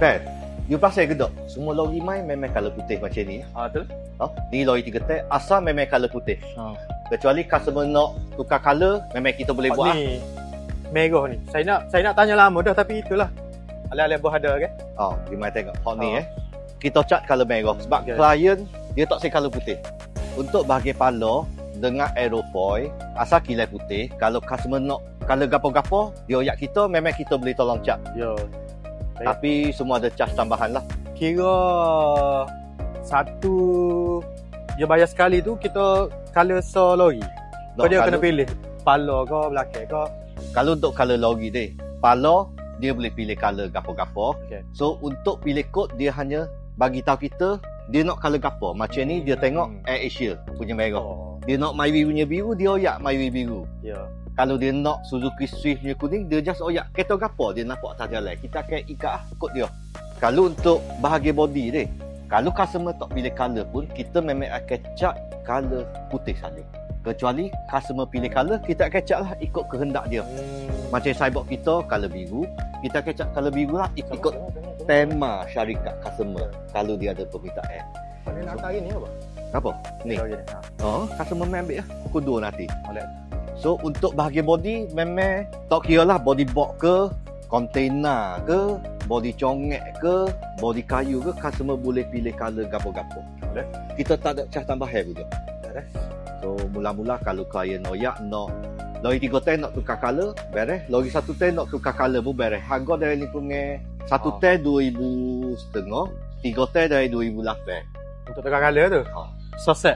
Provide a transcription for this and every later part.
Kan? You pasal gedok. Semua lori main memang color putih macam ni. Betul. Ni lori 3 tek asal memang color putih. Kecuali customer nak tukar color, memang kita boleh buat. Ni merah ni. Saya nak tanya lama dah, tapi itulah. Alih-alih buah ada kan? You main tengok. Hot ni kita cat color merah sebab klien dia tak say color putih. Untuk bahagian pala dengan aerofoil asal kilai putih, kalau customer nak color gapo-gapo, dia oyak kita, memang kita boleh tolong cat. Tapi semua ada charge tambahan lah. Kira satu dia bayar sekali tu kita color lori. Kau dia kena pilih pala ke belakang ke. Kalau untuk color lori dia, pala dia boleh pilih color gapo-gapo. So untuk pilih kod dia hanya bagi tahu kita dia nak color gapo. Macam ni dia tengok Air Asia punya merah. Dia nak Myvi punya biru, dia oyak Myvi biru. Kalau dia nak Suzuki Swift punya kuning, dia just oyak kereta gapo dia nampak atas jalan. Kita akan ikat kod dia. Kalau untuk bahagian body dia, kalau customer tak pilih color pun, kita memang akan cat color putih saja. Kecuali customer pilih color, kita akan cat lah ikut kehendak dia. Macam cyborg kita color biru, kita akan cat color biru lah ikut tema syarikat customer. Kalau dia ada permintaan. Mana nak tarik ni apa? Apa? Ni. Customer memang ambil lah. Pukul 2 nanti. So untuk bahagian body, memang tak kira lah body box ke, kontainer ke, body congek ke, body kayu ke, customer boleh pilih color gapo-gapo. Kita tak ada charge tambahan juga. So mula-mula kalau klien oyak nak lori 3 tek nak tukar color, beres. Lori 1 tek nak tukar color pun beres. Harga dari lingkungan 1 tek 2,500, 3 tek dari 2,800. Untuk tukar color tu? Soset.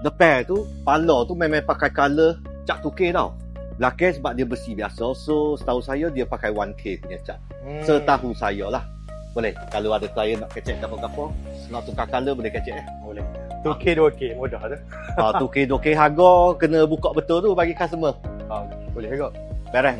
Depan tu, pala tu memang pakai color cat 2K tau. Belakang sebab dia besi biasa. So setahu saya dia pakai 1K punya cat. Setahu saya lah. Boleh. Kalau ada klien nak kecek gapo-gapo, nak tukar color boleh kecek Boleh. 2K mudah tu. 2K harga kena buka betul tu bagi customer. Boleh juga. Beres.